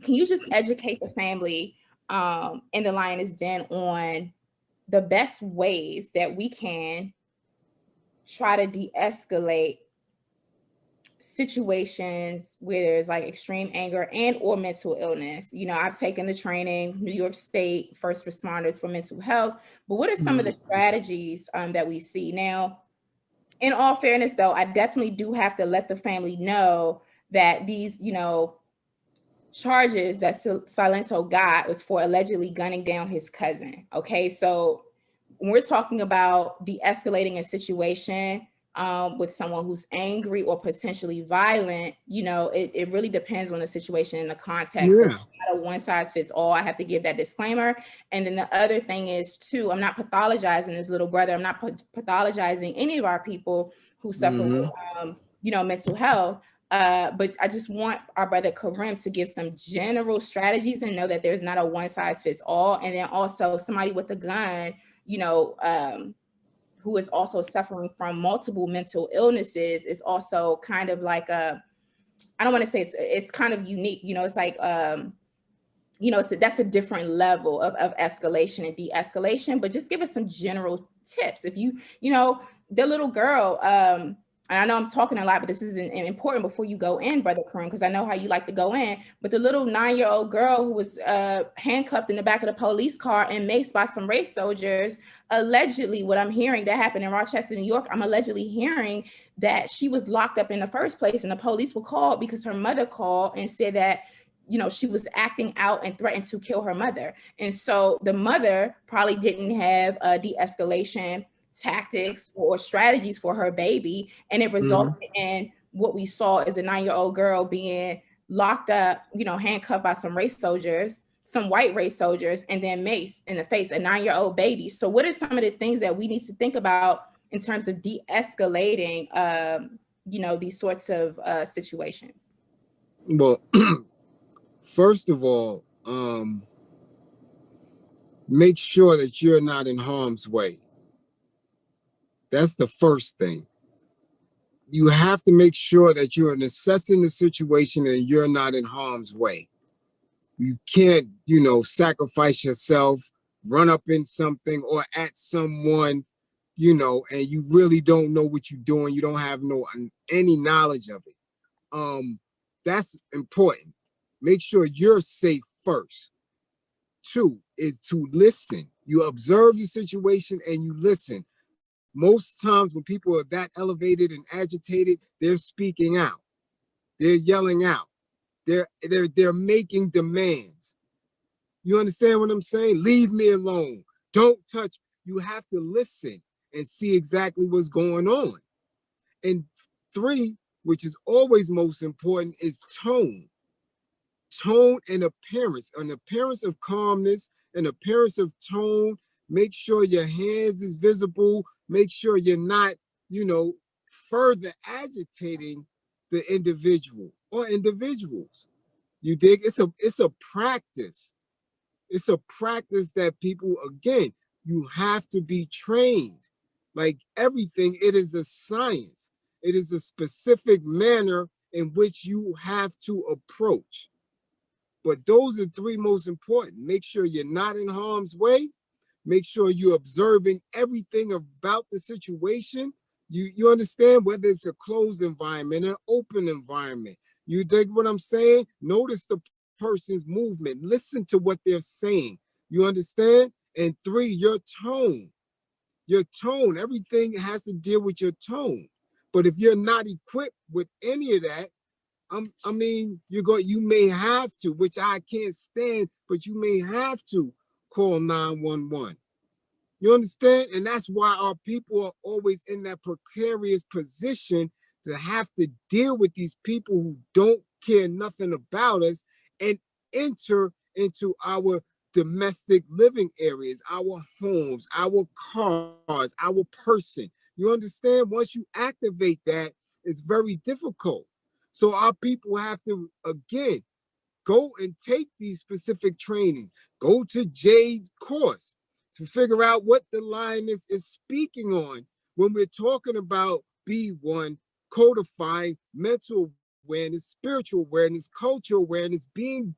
can you just educate the family in the Lioness Den on the best ways that we can try to de-escalate situations where there's like extreme anger and or mental illness? I've taken the training, New York State first responders for mental health, but what are some of the strategies that we see now? In all fairness, though, I definitely do have to let the family know that these, charges that Silento got was for allegedly gunning down his cousin. Okay, so when we're talking about de-escalating a situation with someone who's angry or potentially violent, it really depends on the situation and the context. So it's not a one size fits all. I have to give that disclaimer. And then the other thing is too, I'm not pathologizing this little brother. I'm not pathologizing any of our people who suffer with, mental health. But I just want our brother Karim to give some general strategies and know that there's not a one size fits all. And then also somebody with a gun, who is also suffering from multiple mental illnesses, is also kind of like I don't want to say it's kind of unique, it's like, that's a different level of escalation and de-escalation. But just give us some general tips. If the little girl, and I know I'm talking a lot, but this is important before you go in, Brother Karim, because I know how you like to go in. But the little 9-year-old girl who was handcuffed in the back of the police car and maced by some race soldiers, allegedly, what I'm hearing that happened in Rochester, New York, I'm allegedly hearing that she was locked up in the first place, and the police were called because her mother called and said that she was acting out and threatened to kill her mother. And so the mother probably didn't have de-escalation tactics or strategies for her baby, and it resulted in what we saw as a 9-year-old girl being locked up, handcuffed by some race soldiers, some white race soldiers, and then maced in the face, a 9-year-old baby. So what are some of the things that we need to think about in terms of de-escalating these sorts of situations? Well, first of all, make sure that you're not in harm's way. That's the first thing. You have to make sure that you're assessing the situation and you're not in harm's way. You can't, sacrifice yourself, run up in something or at someone, and you really don't know what you're doing. You don't have any knowledge of it. That's important. Make sure you're safe first. 2 is to listen. You observe the situation and you listen. Most times when people are that elevated and agitated, they're speaking out. They're yelling out. They're making demands. You understand what I'm saying? Leave me alone. Don't touch. You have to listen and see exactly what's going on. And 3, which is always most important, is tone. Tone and appearance. An appearance of calmness, an appearance of tone Make sure your hands is visible. Make sure you're not, you know, further agitating the individual or individuals. You dig? It's a practice. It's a practice that people, again, you have to be trained. Like everything, it is a science. It is a specific manner in which you have to approach. But those are three most important. Make sure you're not in harm's way. Make sure you're observing everything about the situation. You understand, whether it's a closed environment, an open environment. You dig what I'm saying? Notice the person's movement. Listen to what they're saying. You understand? And three, your tone. Your tone. Everything has to deal with your tone. But if you're not equipped with any of that, I mean, you may have to, which I can't stand, but you may have to call 911. You understand? And that's why our people are always in that precarious position to have to deal with these people who don't care nothing about us and enter into our domestic living areas, our homes, our cars, our person. You understand? Once you activate that, it's very difficult. So our people have to, again, go and take these specific trainings. Go to Jade's course to figure out what the lioness is speaking on when we're talking about B1, codifying mental awareness, spiritual awareness, cultural awareness, being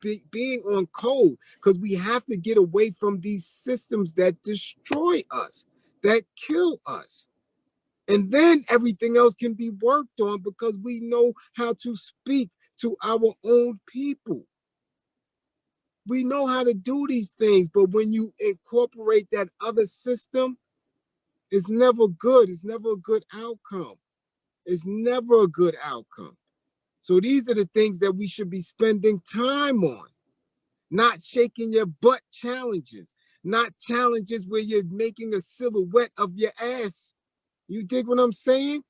on code, because we have to get away from these systems that destroy us, that kill us. And then everything else can be worked on because we know how to speak to our own people. We know how to do these things, but when you incorporate that other system, it's never good. It's never a good outcome. It's never a good outcome. So these are the things that we should be spending time on, not shaking your butt challenges, not challenges where you're making a silhouette of your ass. You dig what I'm saying?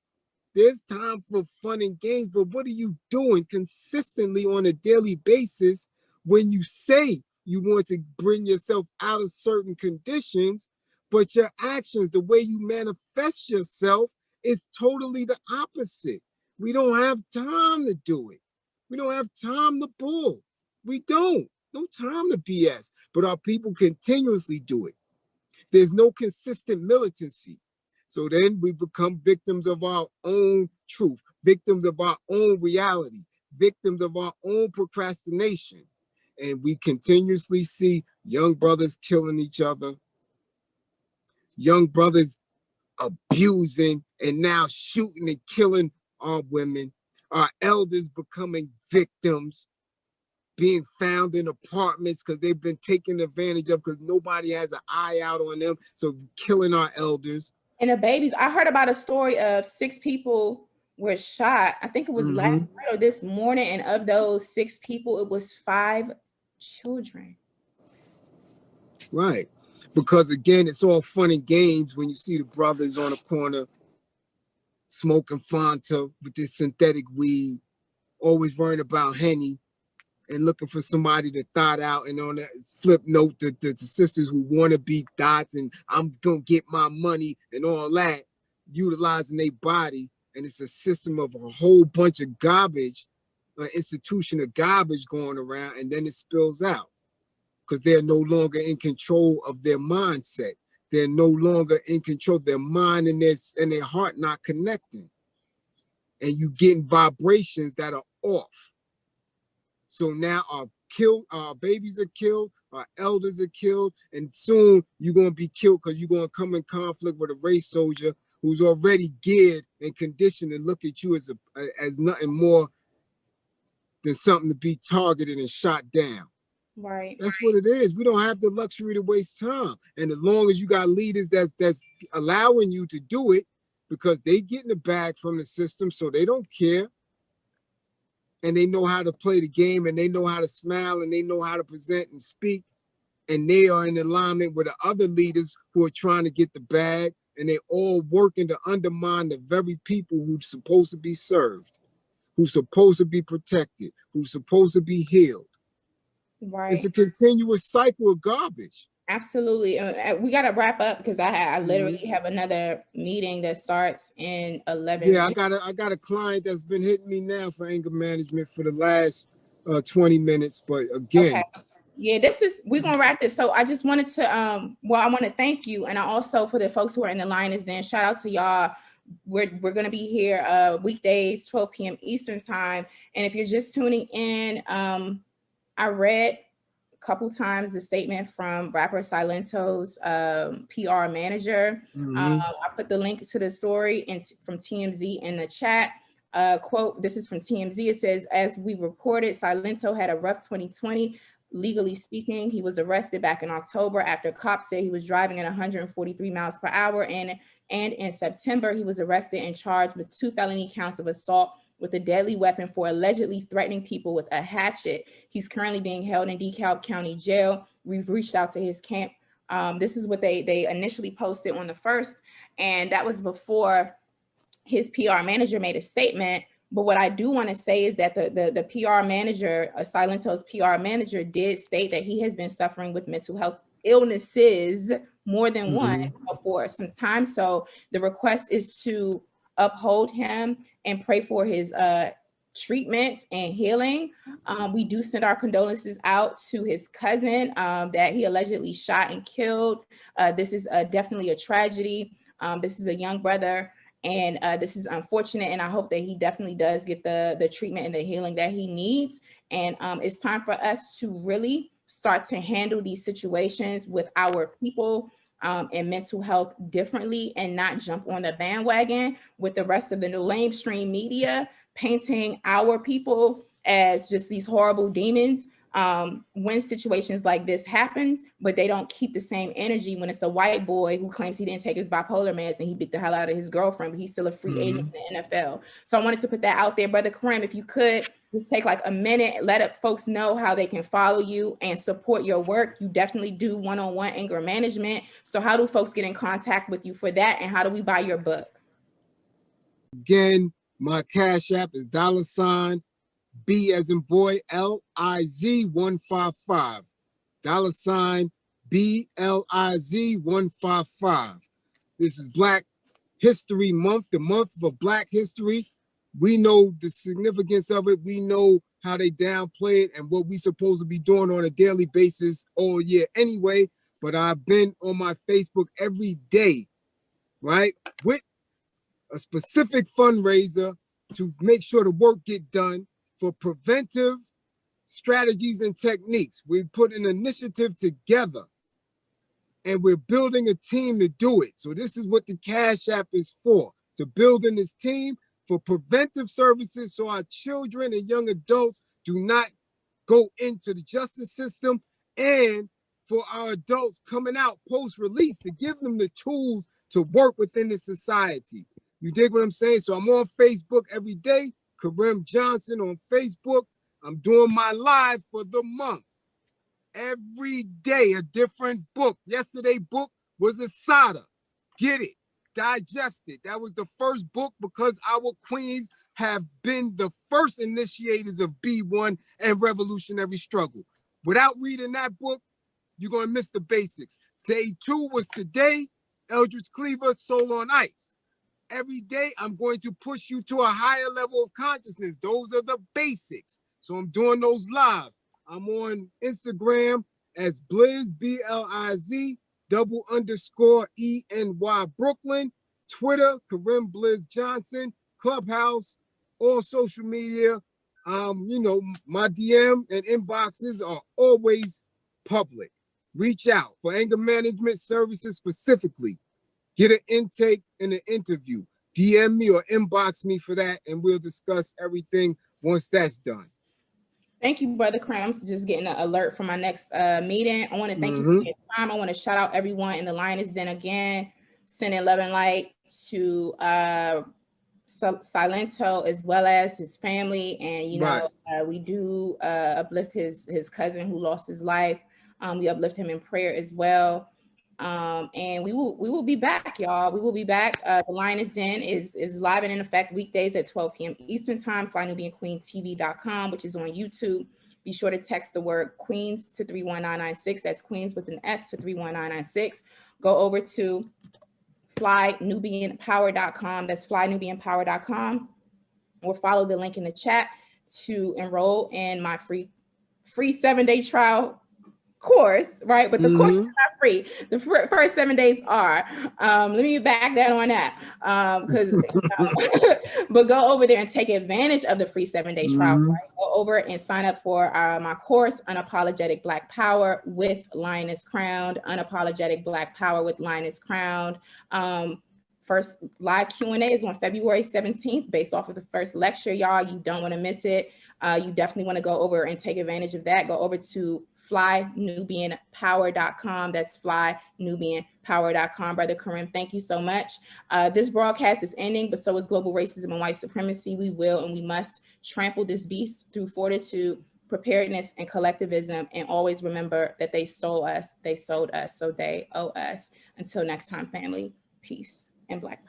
There's time for fun and games, but what are you doing consistently on a daily basis when you say you want to bring yourself out of certain conditions, but your actions, the way you manifest yourself, is totally the opposite? We don't have time to do it. We don't have time to bull. We don't. No time to BS. But our people continuously do it. There's no consistent militancy. So then we become victims of our own truth, victims of our own reality, victims of our own procrastination. And we continuously see young brothers killing each other, young brothers abusing and now shooting and killing our women, our elders becoming victims, being found in apartments because they've been taken advantage of because nobody has an eye out on them. So killing our elders. And the babies, I heard about a story of 6 people were shot. I think it was last night or this morning. And of those 6 people, it was 5 children. Right. Because again, it's all fun and games when you see the brothers on the corner smoking Fanta with this synthetic weed, always worrying about Henny and looking for somebody to thought out. And on that flip note, the sisters who want to be thoughts and I'm going to get my money and all that, utilizing their body. And it's a system of a whole bunch of garbage, an institution of garbage going around, and then it spills out because they're no longer in control of their mindset. They're no longer in control. Their mind and their heart not connecting. And you getting vibrations that are off. So now our babies are killed, our elders are killed, and soon you're going to be killed because you're going to come in conflict with a race soldier who's already geared and conditioned to look at you as nothing more than something to be targeted and shot down. Right. That's what it is. We don't have the luxury to waste time. And as long as you got leaders that's allowing you to do it because they get in the bag from the system, so they don't care. And they know how to play the game and they know how to smile and they know how to present and speak. And they are in alignment with the other leaders who are trying to get the bag, and they're all working to undermine the very people who's supposed to be served, who's supposed to be protected, who's supposed to be healed. Right. It's a continuous cycle of garbage. Absolutely. We got to wrap up because I literally have another meeting that starts in 11 Yeah, minutes. I got a client that's been hitting me now for anger management for the last 20 minutes. But Okay. again, Yeah, we're gonna wrap this. So I just wanted to I want to thank you, and I also, for the folks who are in the line is then, shout out to y'all. We're gonna be here weekdays 12 p.m. Eastern time. And if you're just tuning in, I read couple times the statement from rapper Silento's PR manager. I put the link to the story from TMZ in the chat. Quote, this is from TMZ. It says, as we reported, Silento had a rough 2020. Legally speaking, he was arrested back in October after cops said he was driving at 143 miles per hour. And in September, he was arrested and charged with 2 felony counts of assault with a deadly weapon for allegedly threatening people with a hatchet. He's currently being held in DeKalb County Jail. We've reached out to his camp. This is what they initially posted on the 1st, and that was before his PR manager made a statement. But what I do want to say is that the PR manager, Silento's PR manager, did state that he has been suffering with mental health illnesses, more than one, for some time. So the request is to uphold him and pray for his treatment and healing. We do send our condolences out to his cousin that he allegedly shot and killed. This is definitely a tragedy. This is a young brother, and this is unfortunate, and I hope that he definitely does get the treatment and the healing that he needs. And it's time for us to really start to handle these situations with our people and mental health differently, and not jump on the bandwagon with the rest of the mainstream media painting our people as just these horrible demons when situations like this happens, but they don't keep the same energy when it's a white boy who claims he didn't take his bipolar meds and he beat the hell out of his girlfriend, but he's still a free agent in the NFL. So I wanted to put that out there. Brother Karim, if you could just take like a minute, let folks know how they can follow you and support your work. You definitely do one-on-one anger management. So how do folks get in contact with you for that, and how do we buy your book? Again, my Cash App is $ B as in boy, LIZ 155. $ BLIZ 155. This is Black History Month, the month of Black history. We know the significance of it. We know how they downplay it and what we supposed to be doing on a daily basis all year anyway. But I've been on my Facebook every day, right, with a specific fundraiser to make sure the work get done for preventive strategies and techniques. We put an initiative together and we're building a team to do it. So this is what the Cash App is for, to building this team for preventive services so our children and young adults do not go into the justice system, and for our adults coming out post-release to give them the tools to work within the society. You dig what I'm saying? So I'm on Facebook every day, Karim Johnson on Facebook. I'm doing my live for the month. Every day, a different book. Yesterday book was Asada. Get it, digest it. That was the first book because our queens have been the first initiators of B1 and revolutionary struggle. Without reading that book, you're going to miss the basics. Day 2 was today, Eldridge Cleaver, Soul on Ice. Every day, I'm going to push you to a higher level of consciousness. Those are the basics. So I'm doing those live. I'm on Instagram as Blizz, BLIZ, _ENY Brooklyn, Twitter, Karim Blizz Johnson, Clubhouse, all social media. You know, my DM and inboxes are always public. Reach out for anger management services specifically. Get an intake and an interview. DM me or inbox me for that, and we'll discuss everything once that's done. Thank you, Brother Krams. Just getting an alert for my next meeting. I want to thank you for your time. I want to shout out everyone in the Lioness Den again. Sending love and light to Silento as well as his family. And, you know, we do uplift his cousin who lost his life. We uplift him in prayer as well. And we will be back, y'all. We will be back. The Lioness Den is live and in effect weekdays at 12 p.m. Eastern time, FlyNubianQueenTV.com, which is on YouTube. Be sure to text the word Queens to 31996. That's Queens with an S to 31996. Go over to flynubianpower.com. That's flynubianpower.com, or follow the link in the chat to enroll in my free 7-day trial course, right? But the course is not free. The first 7 days are. Let me back down on that, because but go over there and take advantage of the free 7-day trial. Right? Go over and sign up for my course, Unapologetic Black Power with Lioness Crowned. Unapologetic Black Power with Lioness Crowned. First live Q&A is on February 17th, based off of the first lecture, y'all. You don't want to miss it. You definitely want to go over and take advantage of that. Go over to flynubianpower.com. That's flynubianpower.com. Brother Karim, thank you so much. This broadcast is ending, but so is global racism and white supremacy. We will and we must trample this beast through fortitude, preparedness, and collectivism. And always remember that they stole us, they sold us, so they owe us. Until next time, family, peace and Black power.